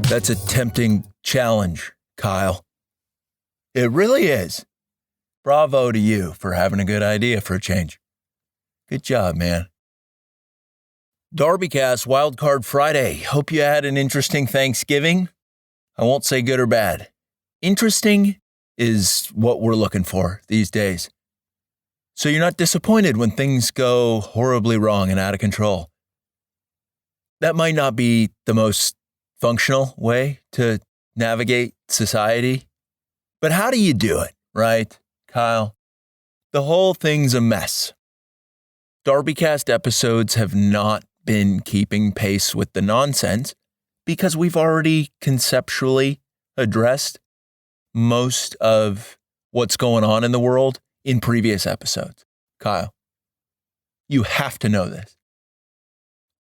That's a tempting challenge, Kyle. It really is. Bravo to you for having a good idea for a change. Good job, man. DarbyCast Wildcard Friday. Hope you had an interesting Thanksgiving. I won't say good or bad. Interesting is what we're looking for these days. So you're not disappointed when things go horribly wrong and out of control. That might not be the most functional way to navigate society, but how do you do it, right, Kyle? The whole thing's a mess. DarbyCast episodes have not been keeping pace with the nonsense because we've already conceptually addressed most of what's going on in the world in previous episodes. Kyle, you have to know this.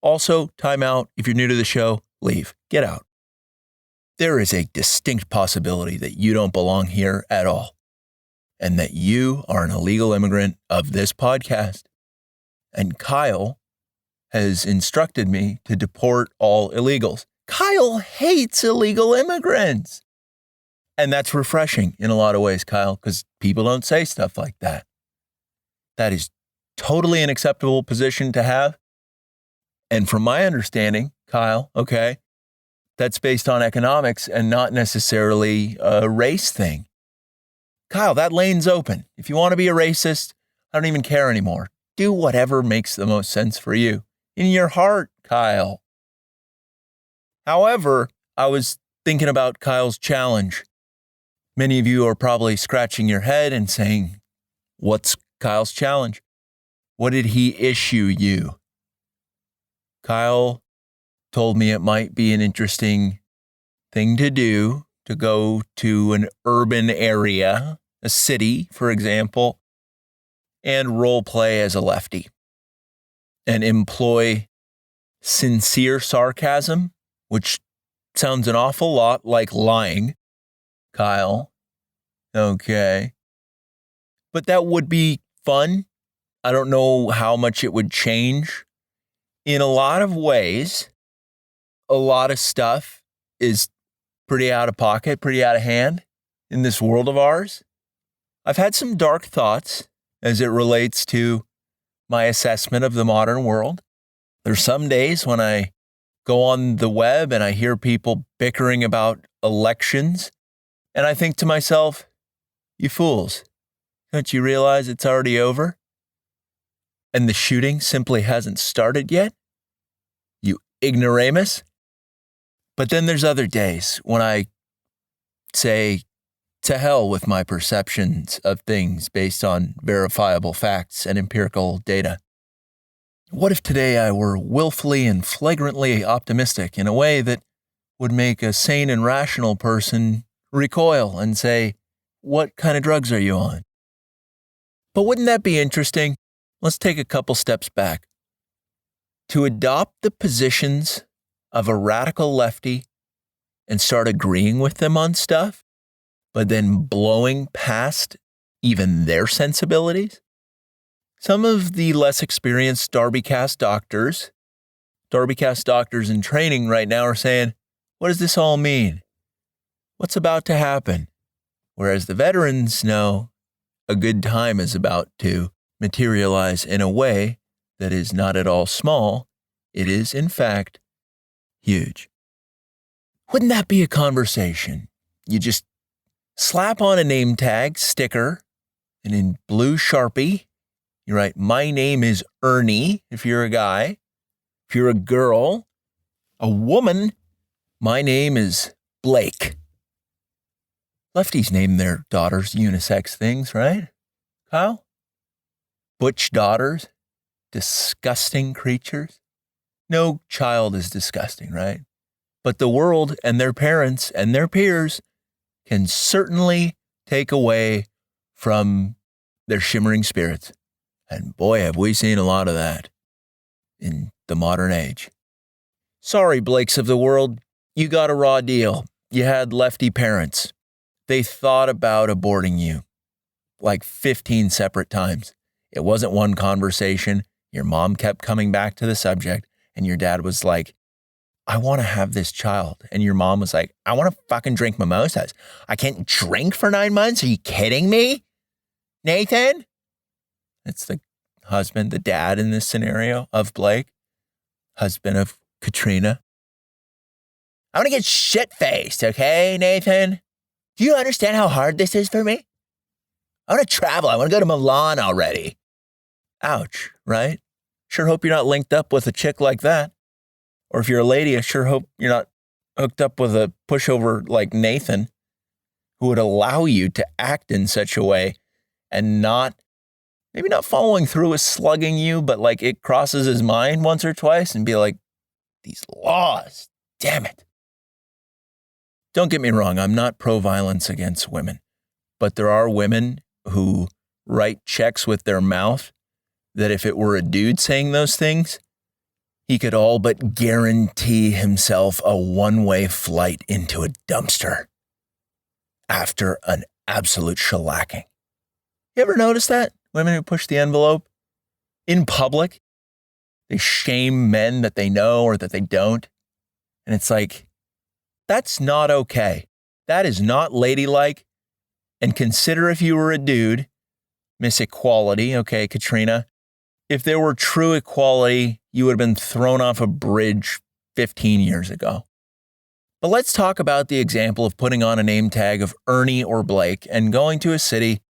Also, time out. If you're new to the show, leave. Get out. There is a distinct possibility that you don't belong here at all and that you are an illegal immigrant of this podcast. And Kyle has instructed me to deport all illegals. Kyle hates illegal immigrants. And that's refreshing in a lot of ways, Kyle, because people don't say stuff like that. That is totally an acceptable position to have. And from my understanding, Kyle, okay, that's based on economics and not necessarily a race thing. Kyle, that lane's open. If you want to be a racist, I don't even care anymore. Do whatever makes the most sense for you. In your heart, Kyle. However, I was thinking about Kyle's challenge. Many of you are probably scratching your head and saying, what's Kyle's challenge? What did he issue you? Kyle told me it might be an interesting thing to do to go to an urban area, a city, for example, and role play as a lefty and employ sincere sarcasm, which sounds an awful lot like lying, Kyle. Okay. But that would be fun. I don't know how much it would change. In a lot of ways, a lot of stuff is pretty out of pocket, pretty out of hand in this world of ours. I've had some dark thoughts as it relates to my assessment of the modern world. There's some days when I go on the web and I hear people bickering about elections, and I think to myself, you fools, don't you realize it's already over? And the shooting simply hasn't started yet? You ignoramus? But then there's other days when I say, to hell with my perceptions of things based on verifiable facts and empirical data. What if today I were willfully and flagrantly optimistic in a way that would make a sane and rational person recoil and say, what kind of drugs are you on? But wouldn't that be interesting? Let's take a couple steps back. To adopt the positions of a radical lefty and start agreeing with them on stuff, but then blowing past even their sensibilities? Some of the less experienced DarbyCast doctors in training right now are saying, what does this all mean? What's about to happen? Whereas the veterans know a good time is about to materialize in a way that is not at all small. It is, in fact, huge. Wouldn't that be a conversation? You just slap on a name tag sticker, and in blue Sharpie, you write, my name is Ernie, if you're a guy. If you're a girl, a woman, my name is Blake. Lefties name their daughters unisex things, right, Kyle? Butch daughters, disgusting creatures. No child is disgusting, right? But the world and their parents and their peers can certainly take away from their shimmering spirits. And boy, have we seen a lot of that in the modern age. Sorry, Blakes of the world, you got a raw deal. You had lefty parents. They thought about aborting you like 15 separate times. It wasn't one conversation. Your mom kept coming back to the subject, and your dad was like, I want to have this child. And your mom was like, I want to fucking drink mimosas. I can't drink for 9 months. Are you kidding me, Nathan? It's the husband, the dad in this scenario of Blake, husband of Katrina. I want to get shit-faced, okay, Nathan? Do you understand how hard this is for me? I want to travel. I want to go to Milan already. Ouch, right? Sure hope you're not linked up with a chick like that. Or if you're a lady, I sure hope you're not hooked up with a pushover like Nathan, who would allow you to act in such a way and maybe not following through with slugging you, but like it crosses his mind once or twice and be like, these laws, damn it. Don't get me wrong, I'm not pro-violence against women, but there are women who write checks with their mouth that if it were a dude saying those things, he could all but guarantee himself a one-way flight into a dumpster after an absolute shellacking. You ever notice that? Women who push the envelope in public, they shame men that they know or that they don't. And it's like, that's not okay. That is not ladylike. And consider if you were a dude, Miss Equality, okay, Katrina, if there were true equality, you would have been thrown off a bridge 15 years ago. But let's talk about the example of putting on a name tag of Ernie or Blake and going to a city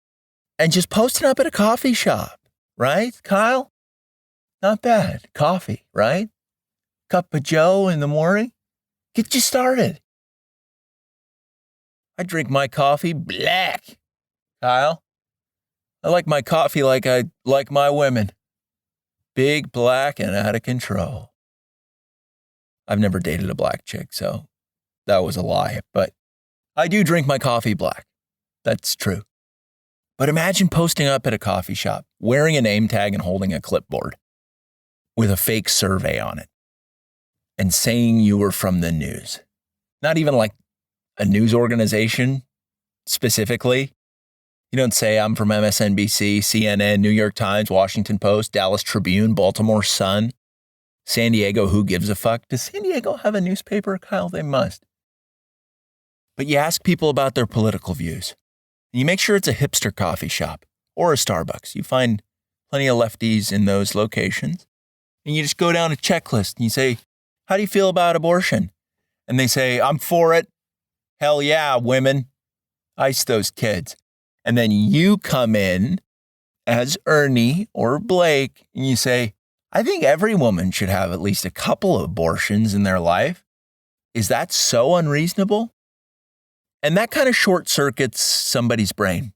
and just posting up at a coffee shop, right, Kyle? Not bad. Coffee, right? Cup of Joe in the morning. Get you started. I drink my coffee black, Kyle. I like my coffee like I like my women. Big, black, and out of control. I've never dated a black chick, so that was a lie. But I do drink my coffee black. That's true. But imagine posting up at a coffee shop, wearing a name tag and holding a clipboard with a fake survey on it and saying you were from the news. Not even like a news organization specifically. You don't say I'm from MSNBC, CNN, New York Times, Washington Post, Dallas Tribune, Baltimore Sun, San Diego, who gives a fuck? Does San Diego have a newspaper, Kyle? They must. But you ask people about their political views. And you make sure it's a hipster coffee shop or a Starbucks. You find plenty of lefties in those locations. And you just go down a checklist and you say, how do you feel about abortion? And they say, I'm for it. Hell yeah, women. Ice those kids. And then you come in as Ernie or Blake and you say, I think every woman should have at least a couple of abortions in their life. Is that so unreasonable? And that kind of short circuits somebody's brain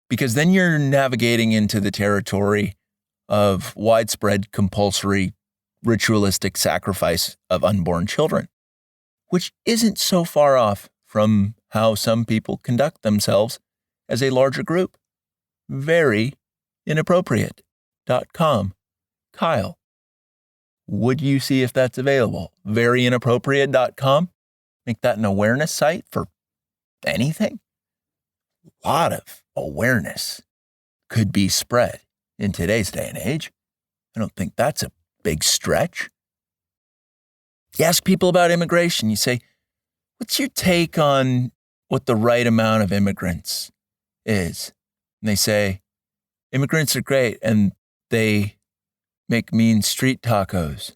because then you're navigating into the territory of widespread compulsory ritualistic sacrifice of unborn children, which isn't so far off from how some people conduct themselves as a larger group. Very inappropriate.com. Kyle, would you see if that's available? Veryinappropriate.com. Make that an awareness site for anything. A lot of awareness could be spread in today's day and age. I don't think that's a big stretch. You ask people about immigration. You say, what's your take on what the right amount of immigrants is? And they say, immigrants are great and they make mean street tacos.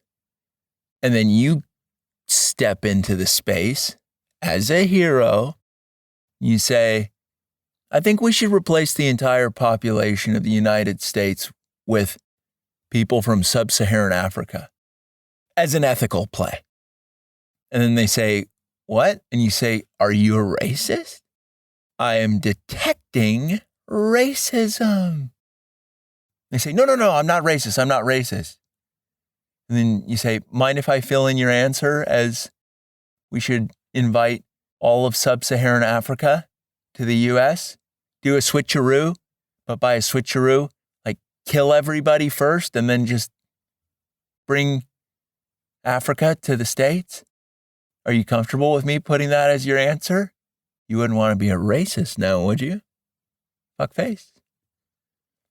And then you step into the space as a hero. You say, I think we should replace the entire population of the United States with people from sub-Saharan Africa as an ethical play. And then they say, what? And you say, are you a racist? I am detecting racism. They say, no, I'm not racist. I'm not racist. And then you say, mind if I fill in your answer as we should invite all of sub-Saharan Africa to the U.S., do a switcheroo, but by a switcheroo, like kill everybody first and then just bring Africa to the States? Are you comfortable with me putting that as your answer? You wouldn't want to be a racist now, would you? Fuckface.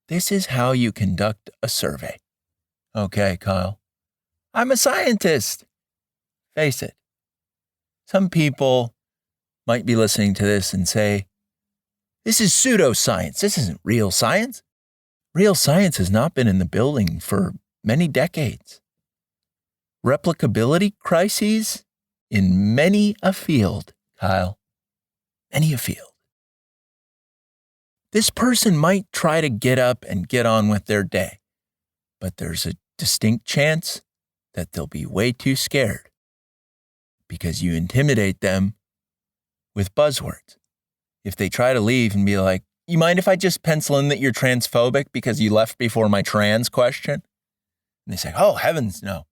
This is how you conduct a survey. Okay, Kyle. I'm a scientist. face it. Some people might be listening to this and say, this is pseudoscience. This isn't real science. Real science has not been in the building for many decades. Replicability crises in many a field, Kyle. Many a field. This person might try to get up and get on with their day, but there's a distinct chance that they'll be way too scared because you intimidate them with buzzwords. If they try to leave and be like, you mind if I just pencil in that you're transphobic because you left before my trans question? And they say, oh, heavens, no.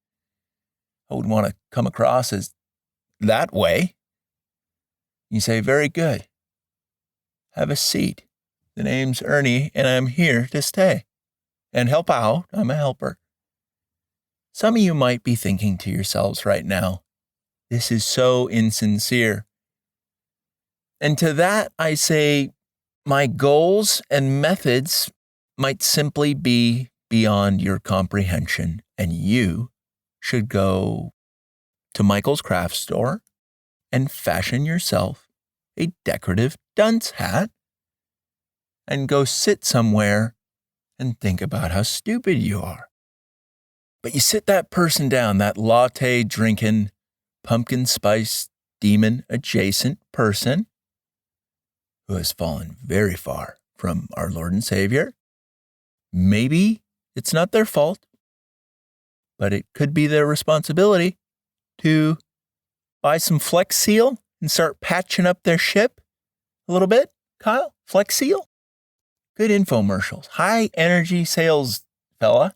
I wouldn't want to come across as that way. You say, very good. Have a seat. The name's Ernie, and I'm here to stay and help out. I'm a helper. Some of you might be thinking to yourselves right now, this is so insincere. And to that, I say, my goals and methods might simply be beyond your comprehension, and you should go to Michael's craft store and fashion yourself a decorative dunce hat and go sit somewhere and think about how stupid you are. But you sit that person down, that latte drinking, pumpkin spice demon adjacent person who has fallen very far from our Lord and Savior. Maybe it's not their fault, but it could be their responsibility to buy some Flex Seal and start patching up their ship a little bit. Kyle, Flex Seal? Good infomercials. High energy sales fella.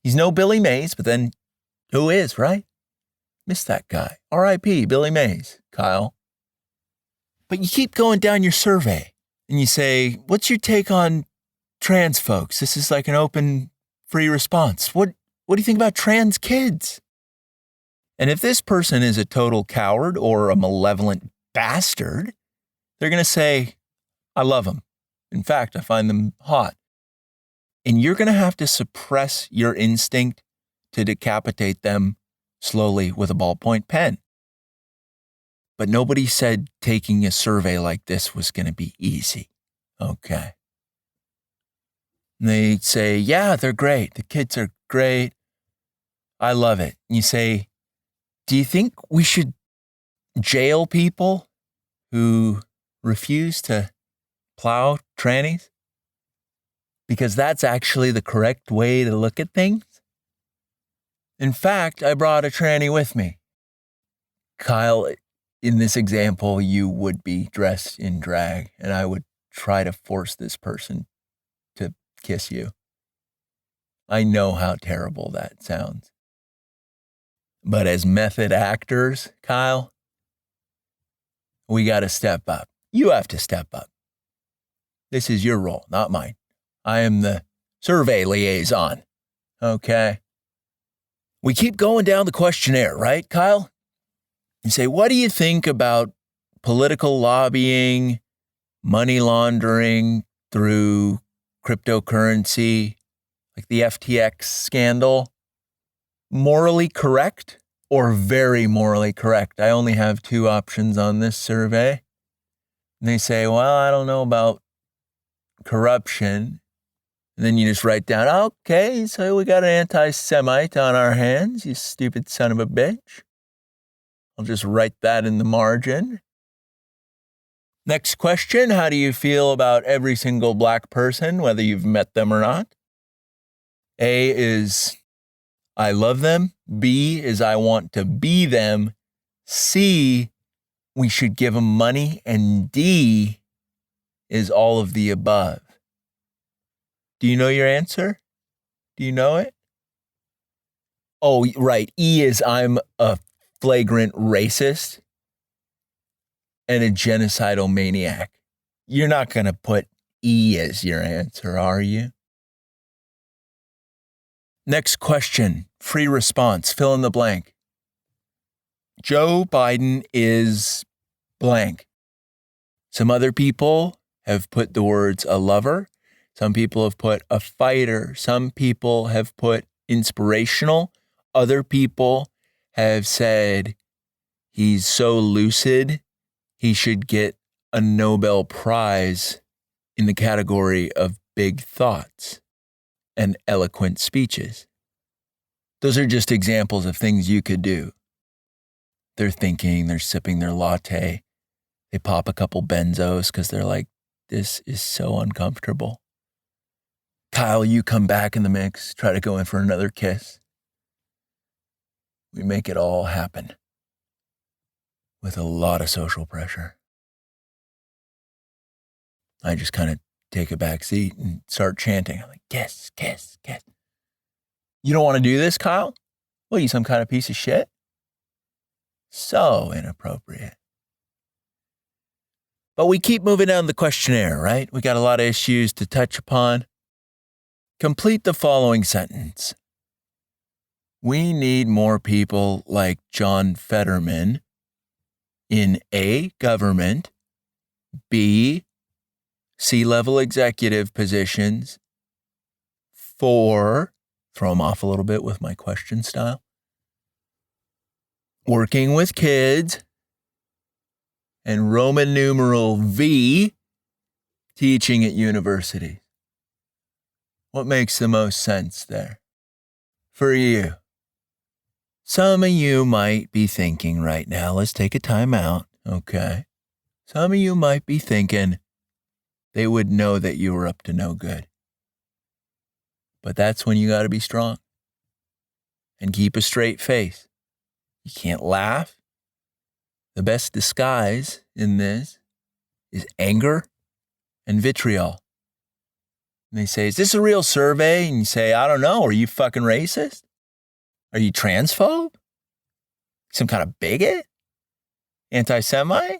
He's no Billy Mays, but then who is, right? Miss that guy. R.I.P. Billy Mays, Kyle. But you keep going down your survey and you say, what's your take on trans folks? This is like an open, free response. What do you think about trans kids? And if this person is a total coward or a malevolent bastard, they're going to say, I love them. In fact, I find them hot. And you're going to have to suppress your instinct to decapitate them slowly with a ballpoint pen. But nobody said taking a survey like this was going to be easy. Okay. And they say, yeah, they're great. The kids are great. I love it. And you say, do you think we should jail people who refuse to plow trannies? Because that's actually the correct way to look at things. In fact, I brought a tranny with me. Kyle, in this example, you would be dressed in drag, and I would try to force this person to kiss you. I know how terrible that sounds. But as method actors, Kyle, we got to step up. You have to step up. This is your role, not mine. I am the survey liaison. Okay. We keep going down the questionnaire, right, Kyle? You say, what do you think about political lobbying, money laundering through cryptocurrency, like the FTX scandal? Morally correct or very morally correct? I only have two options on this survey. And they say, well, I don't know about corruption. And then you just write down, okay, so we got an anti-Semite on our hands, you stupid son of a bitch. I'll just write that in the margin. Next question, how do you feel about every single black person, whether you've met them or not? A is, I love them. B is, I want to be them. C, we should give them money. And D is all of the above. Do you know your answer? Do you know it? Oh, right. E is, I'm a flagrant racist and a genocidal maniac. You're not going to put E as your answer, are you? Next question, free response, fill in the blank. Joe Biden is blank. Some other people have put the words a lover. Some people have put a fighter. Some people have put inspirational. Other people have said he's so lucid, he should get a Nobel Prize in the category of big thoughts and eloquent speeches. Those are just examples of things you could do. They're thinking, they're sipping their latte. They pop a couple benzos because they're like, this is so uncomfortable. Kyle, you come back in the mix, try to go in for another kiss. We make it all happen with a lot of social pressure. I just kind of take a back seat and start chanting. I'm like, kiss, kiss, kiss. You don't want to do this, Kyle? What, are you some kind of piece of shit? So inappropriate. But we keep moving down the questionnaire, right? We got a lot of issues to touch upon. Complete the following sentence. We need more people like John Fetterman in A, government, B, C-level executive positions, 4, throw them off a little bit with my question style, working with kids, and Roman numeral V, teaching at universities. What makes the most sense there for you? Some of you might be thinking right now, let's take a time out, okay? Some of you might be thinking they would know that you were up to no good. But that's when you got to be strong and keep a straight face. You can't laugh. The best disguise in this is anger and vitriol. And they say, is this a real survey? And you say, I don't know. Are you fucking racist? Are you transphobe? Some kind of bigot? Anti-Semite?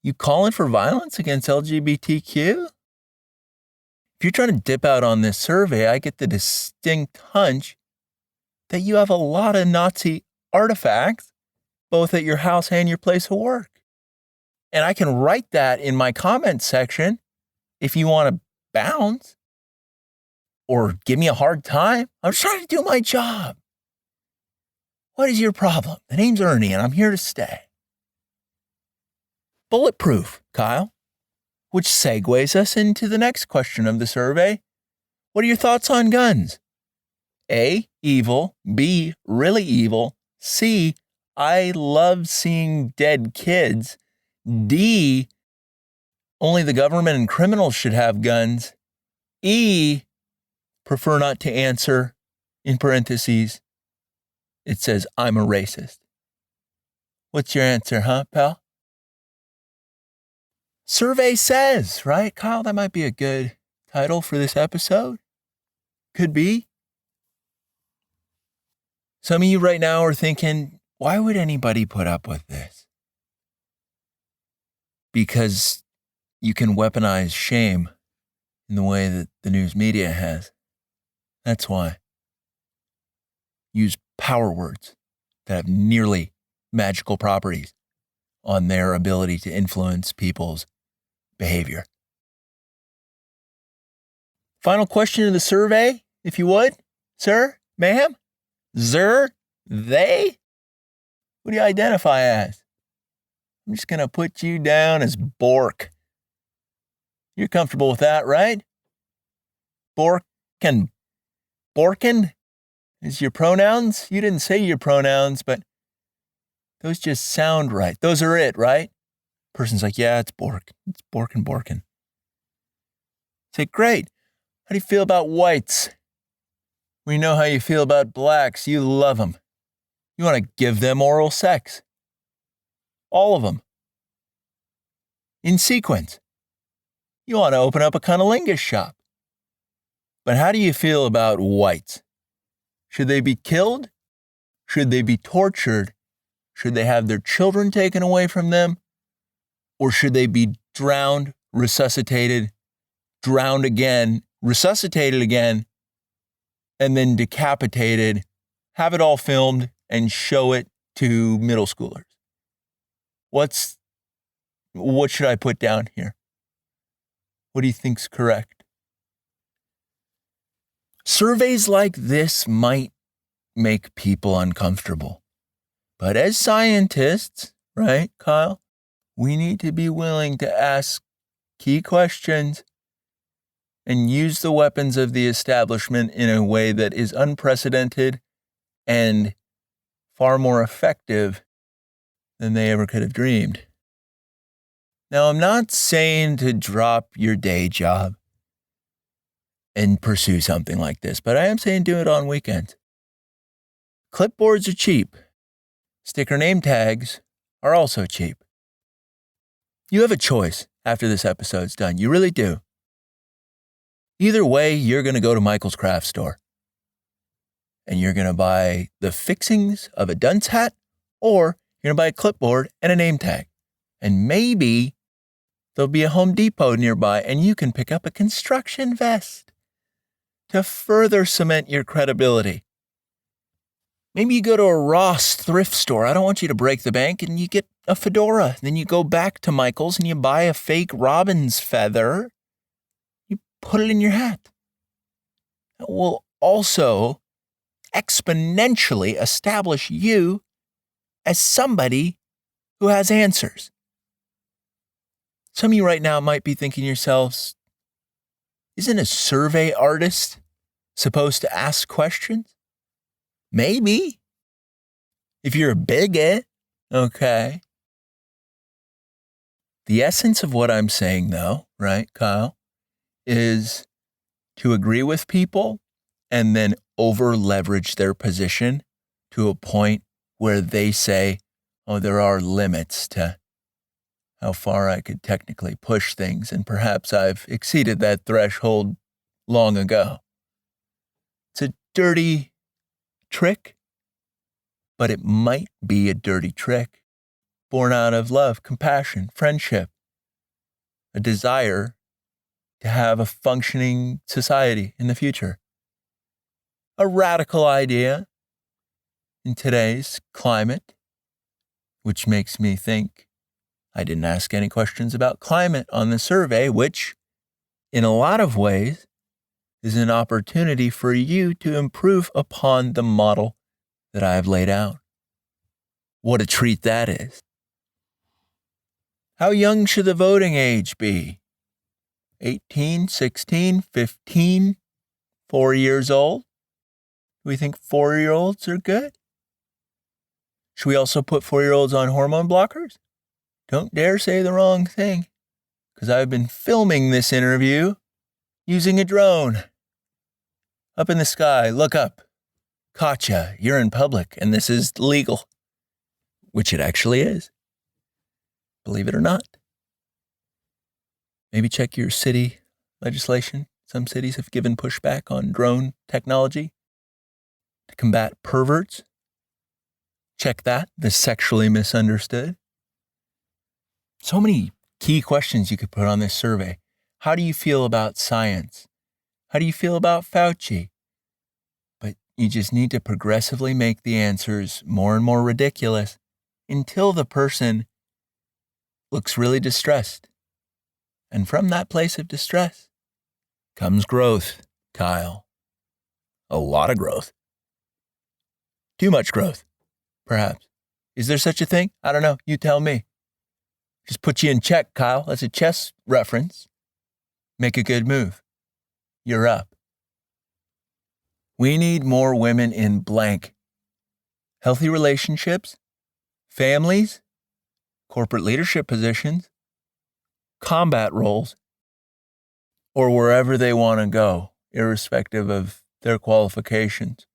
You calling for violence against LGBTQ? If you're trying to dip out on this survey, I get the distinct hunch that you have a lot of Nazi artifacts, both at your house and your place of work. And I can write that in my comment section if you want to bounce or give me a hard time. I'm just trying to do my job. What is your problem? The name's Ernie and I'm here to stay. Bulletproof, Kyle. Which segues us into the next question of the survey. What are your thoughts on guns? A, evil. B, really evil. C, I love seeing dead kids. D, only the government and criminals should have guns. E, prefer not to answer. In parentheses, it says, I'm a racist. What's your answer, huh, pal? Survey says, right, Kyle? That might be a good title for this episode. Could be. Some of you right now are thinking, why would anybody put up with this? Because you can weaponize shame in the way that the news media has. That's why. Use power words that have nearly magical properties on their ability to influence people's behavior. Final question of the survey, if you would, sir, ma'am, they? Who do you identify as? I'm just going to put you down as Bork. You're comfortable with that, right? Borkin is your pronouns? You didn't say your pronouns, but those just sound right. Those are it, right? Person's like, yeah, it's Bork. It's Borkin. Say, great. How do you feel about whites? We know how you feel about blacks. You love them. You want to give them oral sex. All of them. In sequence. You want to open up a cunnilingus shop. But how do you feel about whites? Should they be killed? Should they be tortured? Should they have their children taken away from them? Or should they be drowned, resuscitated, drowned again, resuscitated again, and then decapitated, have it all filmed, and show it to middle schoolers? What should I put down here? What do you think's correct? Surveys like this might make people uncomfortable. But as scientists, right, Kyle, we need to be willing to ask key questions and use the weapons of the establishment in a way that is unprecedented and far more effective than they ever could have dreamed. Now, I'm not saying to drop your day job and pursue something like this, but I am saying do it on weekends. Clipboards are cheap. Sticker name tags are also cheap. You have a choice after this episode's done. You really do. Either way, you're going to go to Michael's craft store and you're going to buy the fixings of a dunce hat, or you're going to buy a clipboard and a name tag. And maybe there'll be a Home Depot nearby and you can pick up a construction vest to further cement your credibility. Maybe you go to a Ross thrift store. I don't want you to break the bank, and you get a fedora. Then you go back to Michael's and you buy a fake robin's feather. You put it in your hat. That will also exponentially establish you as somebody who has answers. Some of you right now might be thinking to yourselves, isn't a survey artist supposed to ask questions? Maybe. If you're a bigot, okay. The essence of what I'm saying, though, right, Kyle, is to agree with people and then over-leverage their position to a point where they say, oh, there are limits to how far I could technically push things, and perhaps I've exceeded that threshold long ago. It's a dirty trick, but it might be a dirty trick born out of love, compassion, friendship, a desire to have a functioning society in the future. A radical idea in today's climate, which makes me think I didn't ask any questions about climate on the survey, which in a lot of ways is an opportunity for you to improve upon the model that I have laid out. What a treat that is. How young should the voting age be? 18, 16, 15, 4 years old? Do we think 4-year-olds are good? Should we also put 4-year-olds on hormone blockers? Don't dare say the wrong thing, because I've been filming this interview using a drone. Up in the sky, look up. Gotcha, you're in public and this is legal. Which it actually is. Believe it or not. Maybe check your city legislation. Some cities have given pushback on drone technology to combat perverts. Check that, the sexually misunderstood. So many key questions you could put on this survey. How do you feel about science? How do you feel about Fauci? But you just need to progressively make the answers more and more ridiculous until the person looks really distressed. And from that place of distress comes growth, Kyle. A lot of growth. Too much growth, perhaps. Is there such a thing? I don't know. You tell me. Just put you in check, Kyle. That's a chess reference. Make a good move. You're up. We need more women in blank. Healthy relationships, families, corporate leadership positions, combat roles, or wherever they want to go, irrespective of their qualifications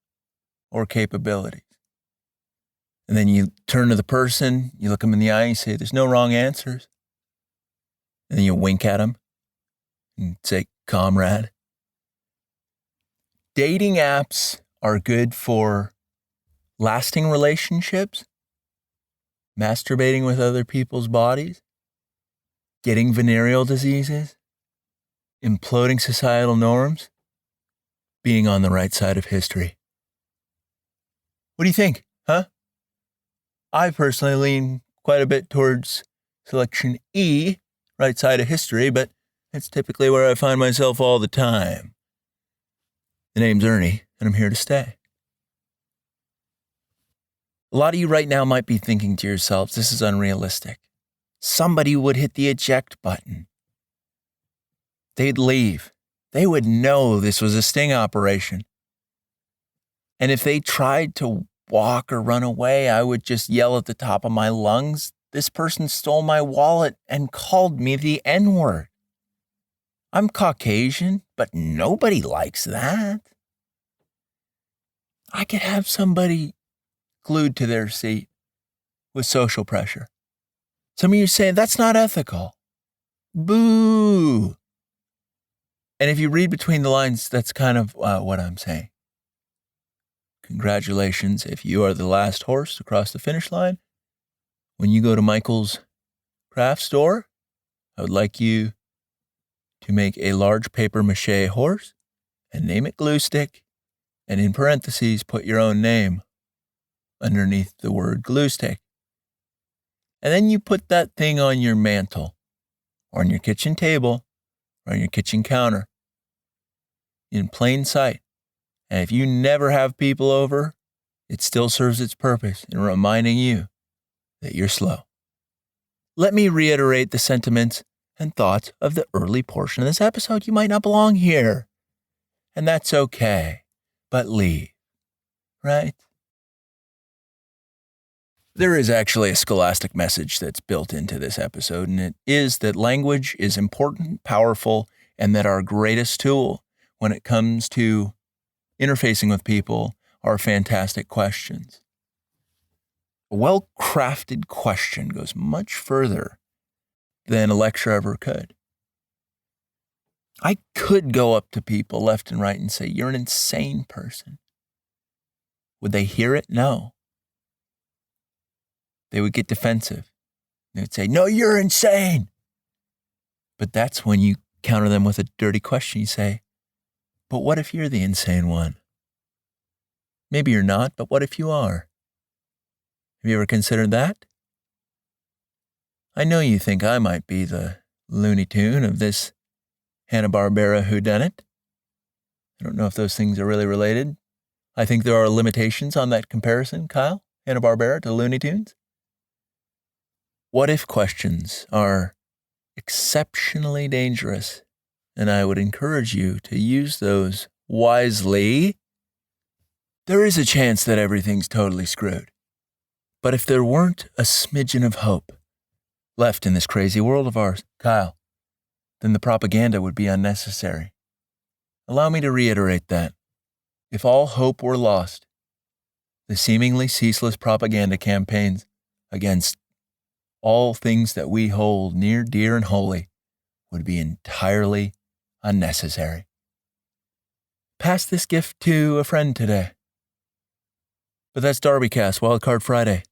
or capabilities. And then you turn to the person, you look them in the eye, and you say, there's no wrong answers. And then you wink at them and say, comrade. Dating apps are good for lasting relationships, masturbating with other people's bodies, getting venereal diseases, imploding societal norms, being on the right side of history. What do you think, huh? I personally lean quite a bit towards selection E, right side of history, but that's typically where I find myself all the time. The name's Ernie, and I'm here to stay. A lot of you right now might be thinking to yourselves, this is unrealistic. Somebody would hit the eject button. They'd leave. They would know this was a sting operation. And if they tried to walk or run away, I would just yell at the top of my lungs, this person stole my wallet and called me the N-word. I'm Caucasian, but nobody likes that. I could have somebody glued to their seat with social pressure. Some of you say, that's not ethical. Boo. And if you read between the lines, that's kind of what I'm saying. Congratulations if you are the last horse to cross the finish line. When you go to Michael's craft store, I would like you to make a large paper mache horse and name it Glue Stick, and in parentheses put your own name underneath the word Glue Stick. And then you put that thing on your mantle or on your kitchen table or on your kitchen counter in plain sight. And if you never have people over, it still serves its purpose in reminding you that you're slow. Let me reiterate the sentiments and thoughts of the early portion of this episode. You might not belong here, and that's okay, but leave, right? There is actually a scholastic message that's built into this episode, and it is that language is important, powerful, and that our greatest tool when it comes to interfacing with people are fantastic questions. A well-crafted question goes much further than a lecture ever could. I could go up to people left and right and say, you're an insane person. Would they hear it? No. They would get defensive. They would say, no, you're insane. But that's when you counter them with a dirty question. You say, but what if you're the insane one? Maybe you're not, but what if you are? Have you ever considered that? I know you think I might be the Looney Tune of this Hanna-Barbera whodunit. I don't know if those things are really related. I think there are limitations on that comparison, Kyle, Hanna-Barbera to Looney Tunes. What if questions are exceptionally dangerous, and I would encourage you to use those wisely. There is a chance that everything's totally screwed. But if there weren't a smidgen of hope left in this crazy world of ours, Kyle, then the propaganda would be unnecessary. Allow me to reiterate that. If all hope were lost, the seemingly ceaseless propaganda campaigns against all things that we hold near, dear, and holy would be entirely unnecessary. Pass this gift to a friend today. But that's DarbyCast, Wildcard Friday.